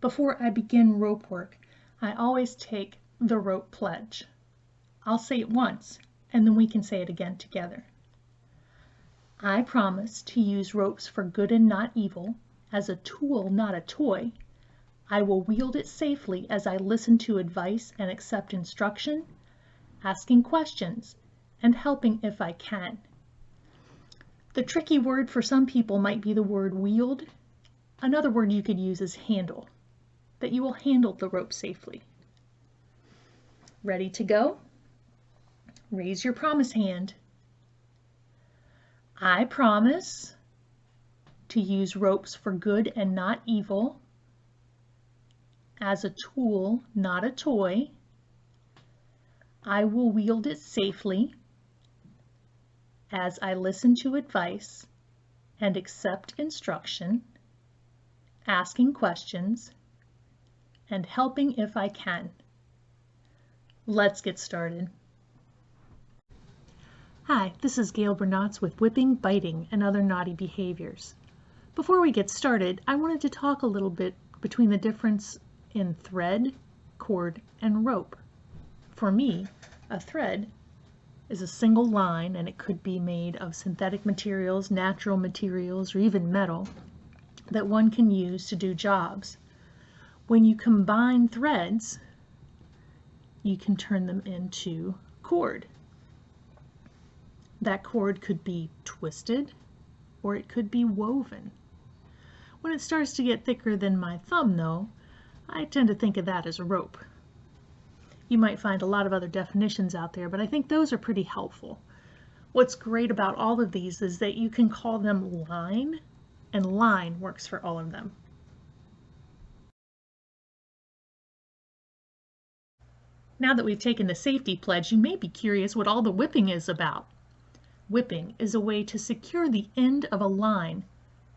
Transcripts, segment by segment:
Before I begin rope work, I always take the rope pledge. I'll say it once, and then we can say it again together. I promise to use ropes for good and not evil, as a tool, not a toy. I will wield it safely as I listen to advice and accept instruction, asking questions, and helping if I can. The tricky word for some people might be the word wield. Another word you could use is handle, that you will handle the rope safely. Ready to go? Raise your promise hand. I promise to use ropes for good and not evil, as a tool, not a toy. I will wield it safely as I listen to advice and accept instruction, asking questions, and helping if I can. Let's get started. Hi, this is Gail Bernatz with Whipping, Biting, and Other Knotty Behaviors. Before we get started, I wanted to talk a little bit between the difference in thread, cord, and rope. For me, a thread is a single line, and it could be made of synthetic materials, natural materials, or even metal that one can use to do jobs. When you combine threads, you can turn them into cord. That cord could be twisted or it could be woven. When it starts to get thicker than my thumb, though, I tend to think of that as a rope. You might find a lot of other definitions out there, but I think those are pretty helpful. What's great about all of these is that you can call them line, and line works for all of them. Now that we've taken the safety pledge, you may be curious what all the whipping is about. Whipping is a way to secure the end of a line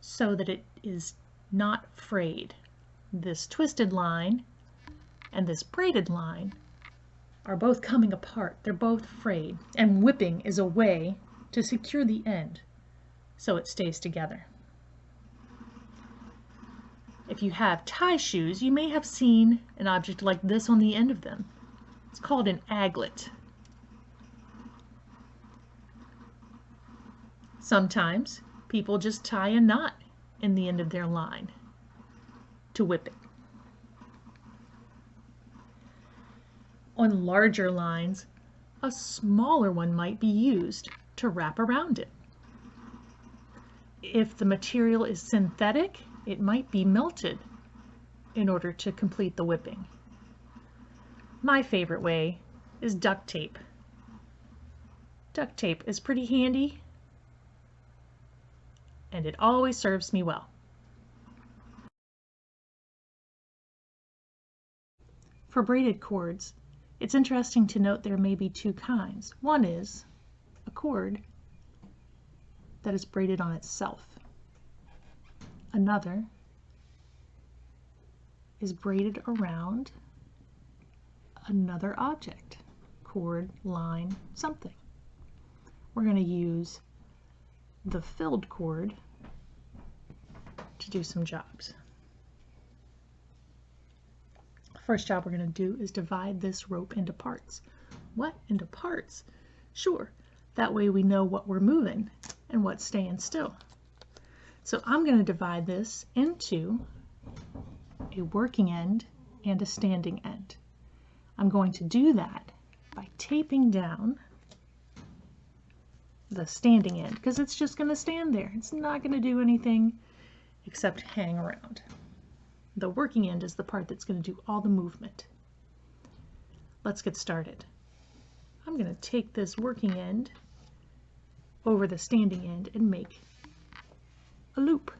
so that it is not frayed. This twisted line and this braided line are both coming apart. They're both frayed, and whipping is a way to secure the end so it stays together. If you have tie shoes, you may have seen an object like this on the end of them. It's called an aglet. Sometimes people just tie a knot in the end of their line to whip it. On larger lines, a smaller one might be used to wrap around it. If the material is synthetic, it might be melted in order to complete the whipping. My favorite way is duct tape. Duct tape is pretty handy, and it always serves me well. For braided cords, it's interesting to note there may be two kinds. One is a cord that is braided on itself. Another is braided around another object, cord, line, something. We're going to use the filled cord to do some jobs. First job we're going to do is divide this rope into parts. What? Into parts? Sure. That way we know what we're moving and what's staying still. So I'm going to divide this into a working end and a standing end. I'm going to do that by taping down the standing end because it's just going to stand there. It's not going to do anything except hang around. The working end is the part that's going to do all the movement. Let's get started. I'm going to take this working end over the standing end and make a loop.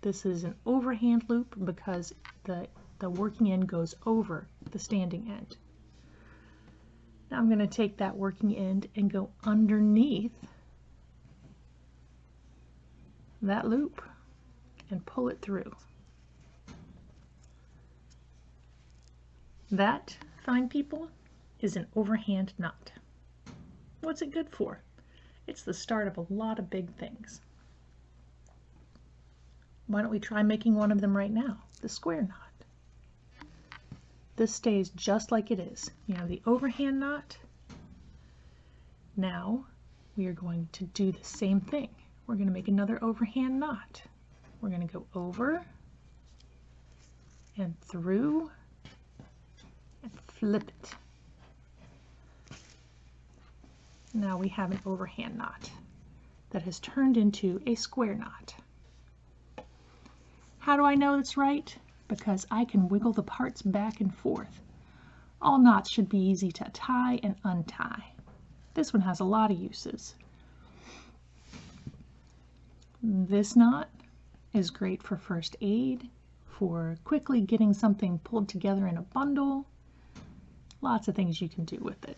This is an overhand loop because the working end goes over the standing end. Now I'm going to take that working end and go underneath that loop and pull it through. That, fine people, is an overhand knot. What's it good for? It's the start of a lot of big things. Why don't we try making one of them right now? the square knot. This stays just like it is. You have the overhand knot. Now we are going to do the same thing. We're going to make another overhand knot. We're going to go over and through and flip it. Now we have an overhand knot that has turned into a square knot. How do I know it's right? Because I can wiggle the parts back and forth. All knots should be easy to tie and untie. This one has a lot of uses. This knot is great for first aid, for quickly getting something pulled together in a bundle. Lots of things you can do with it.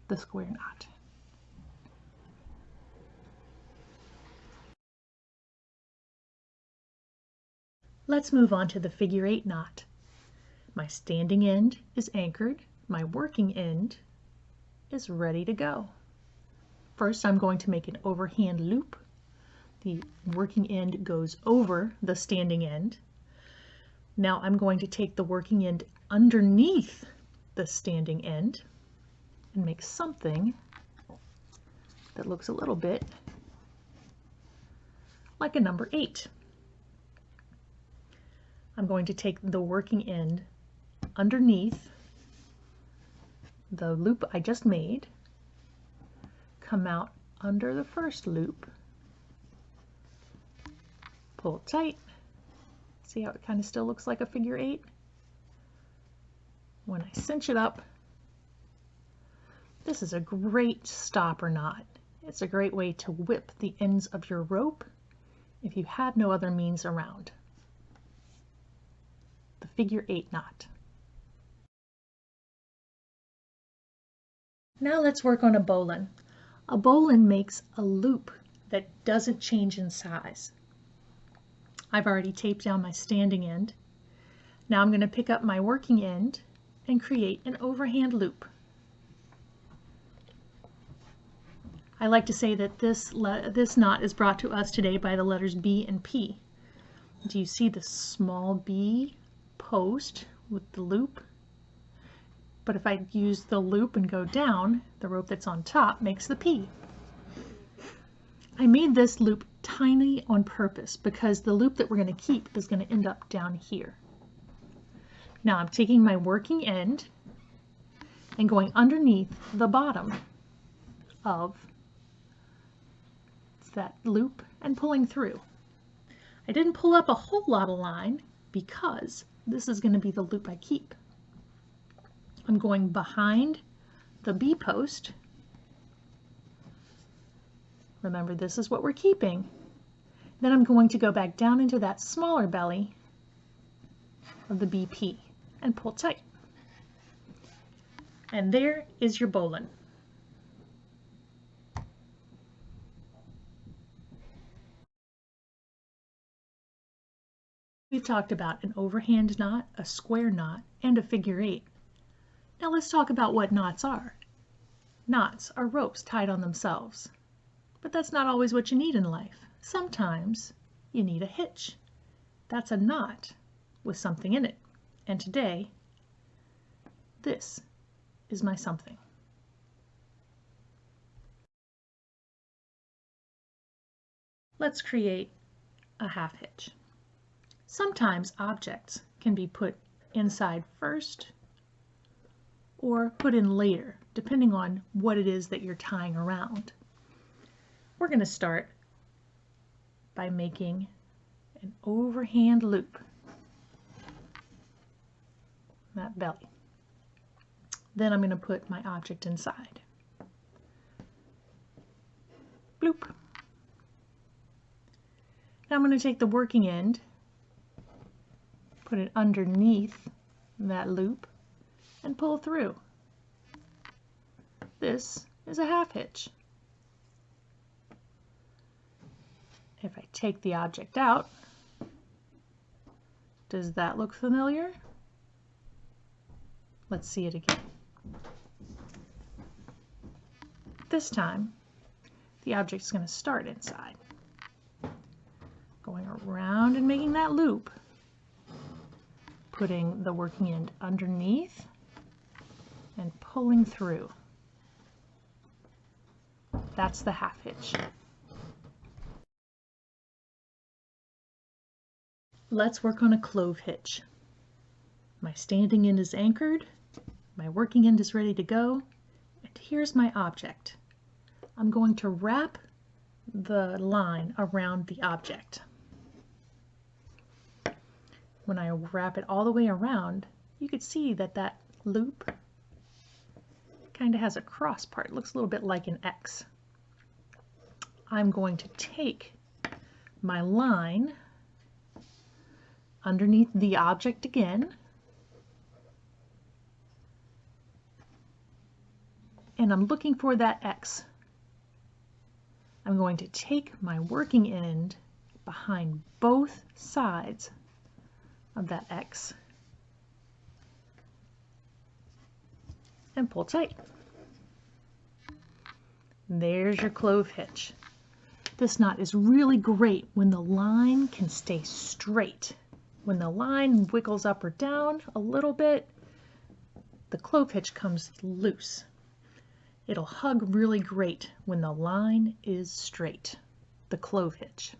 The square knot. Let's move on to the figure 8 knot. My standing end is anchored. My working end is ready to go. First, I'm going to make an overhand loop. The working end goes over the standing end. Now I'm going to take the working end underneath the standing end and make something that looks a little bit like a number 8. I'm going to take the working end underneath the loop I just made, come out under the first loop, pull it tight. See how it kind of still looks like a figure 8? When I cinch it up, this is a great stopper knot. It's a great way to whip the ends of your rope if you had no other means around. The figure 8 knot. Now let's work on a bowline. A bowline makes a loop that doesn't change in size. I've already taped down my standing end. Now I'm going to pick up my working end and create an overhand loop. I like to say that this knot is brought to us today by the letters B and P. Do you see the small B post with the loop? But if I use the loop and go down, the rope that's on top makes the P. I made this loop tiny on purpose because the loop that we're going to keep is going to end up down here. Now I'm taking my working end and going underneath the bottom of that loop and pulling through. I didn't pull up a whole lot of line because this is going to be the loop I keep. I'm going behind the B post. Remember, this is what we're keeping. Then I'm going to go back down into that smaller belly of the BP and pull tight. And there is your bowline. We've talked about an overhand knot, a square knot, and a figure 8. Now let's talk about what knots are. Knots are ropes tied on themselves. But that's not always what you need in life. Sometimes you need a hitch. That's a knot with something in it. And today, this is my something. Let's create a half hitch. Sometimes objects can be put inside first or put in later, depending on what it is that you're tying around. We're going to start by making an overhand loop, that belly. Then I'm going to put my object inside. Bloop. Now I'm going to take the working end, put it underneath that loop, and pull through. This is a half hitch. If I take the object out, does that look familiar? Let's see it again. This time, the object's going to start inside, going around and making that loop, putting the working end underneath and pulling through. That's the half hitch. Let's work on a clove hitch. My standing end is anchored, my working end is ready to go, and here's my object. I'm going to wrap the line around the object. When I wrap it all the way around, you could see that that loop kind of has a cross part. It looks a little bit like an X. I'm going to take my line underneath the object again, and I'm looking for that X. I'm going to take my working end behind both sides of that X and pull tight. There's your clove hitch. This knot is really great when the line can stay straight. When the line wiggles up or down a little bit, the clove hitch comes loose. It'll hug really great when the line is straight, the clove hitch.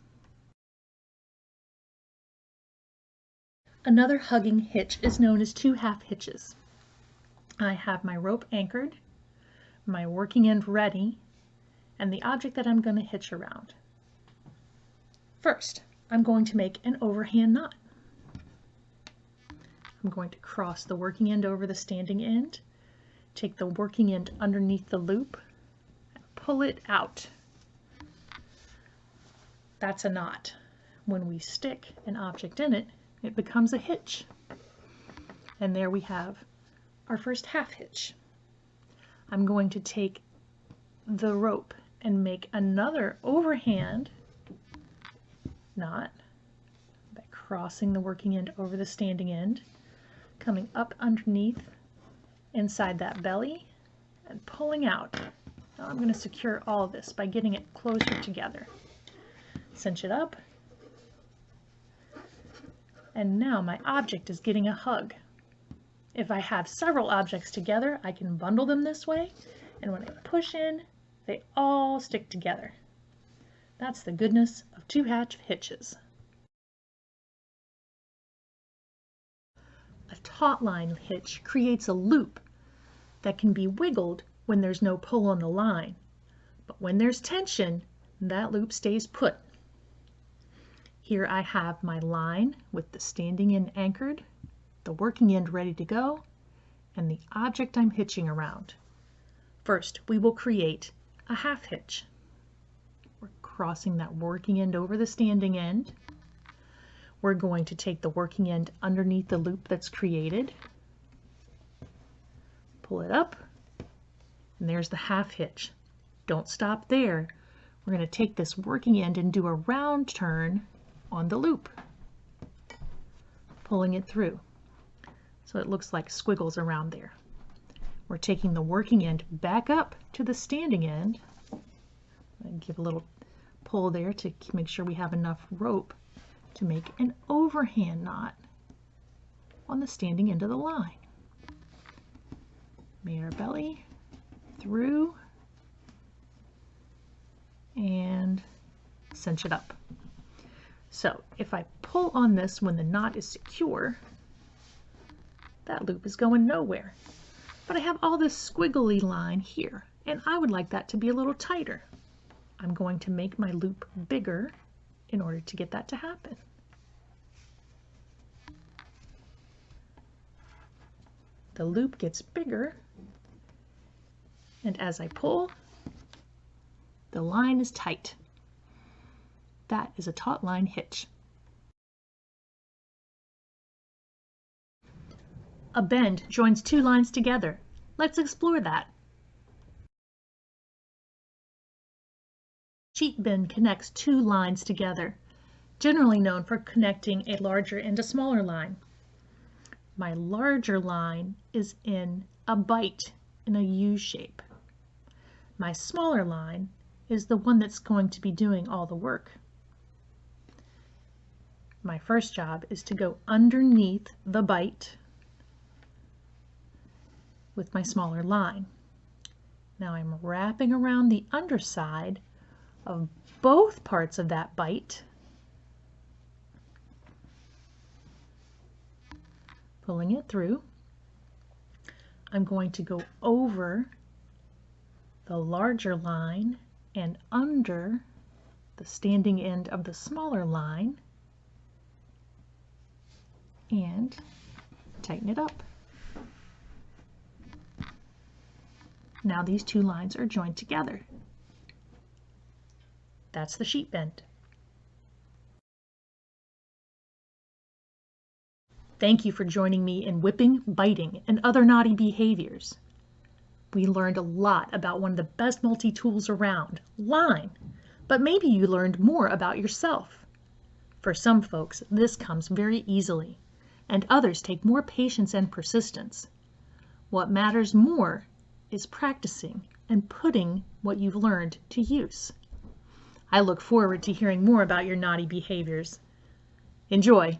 Another hugging hitch is known as two half hitches. I have my rope anchored, my working end ready, and the object that I'm going to hitch around. First, I'm going to make an overhand knot. I'm going to cross the working end over the standing end, take the working end underneath the loop, and pull it out. That's a knot. When we stick an object in it, it becomes a hitch. And there we have our first half hitch. I'm going to take the rope and make another overhand knot by crossing the working end over the standing end, coming up underneath inside that belly and pulling out. Now I'm going to secure all of this by getting it closer together. Cinch it up. And now my object is getting a hug. If I have several objects together, I can bundle them this way, and when I push in, they all stick together. That's the goodness of two half hitches. A taut line hitch creates a loop that can be wiggled when there's no pull on the line, but when there's tension, that loop stays put. Here I have my line with the standing end anchored, the working end ready to go, and the object I'm hitching around. First, we will create a half hitch. We're crossing that working end over the standing end. We're going to take the working end underneath the loop that's created, pull it up, and there's the half hitch. Don't stop there. We're going to take this working end and do a round turn on the loop, pulling it through so it looks like squiggles around there. We're taking the working end back up to the standing end and give a little pull there to make sure we have enough rope to make an overhand knot on the standing end of the line. Made our belly through and cinch it up. So if I pull on this when the knot is secure, that loop is going nowhere. But I have all this squiggly line here, and I would like that to be a little tighter. I'm going to make my loop bigger in order to get that to happen. The loop gets bigger, and as I pull, the line is tight. That is a taut line hitch. A bend joins two lines together. Let's explore that. Sheet bend connects two lines together, generally known for connecting a larger and a smaller line. My larger line is in a bite in a U shape. My smaller line is the one that's going to be doing all the work. My first job is to go underneath the bite with my smaller line. Now I'm wrapping around the underside of both parts of that bite, pulling it through. I'm going to go over the larger line and under the standing end of the smaller line and tighten it up. Now these two lines are joined together. That's the sheet bend. Thank you for joining me in whipping, biting, and other knotty behaviors. We learned a lot about one of the best multi-tools around, line, but maybe you learned more about yourself. For some folks, this comes very easily, and others take more patience and persistence. What matters more is practicing and putting what you've learned to use. I look forward to hearing more about your knotty behaviors. Enjoy!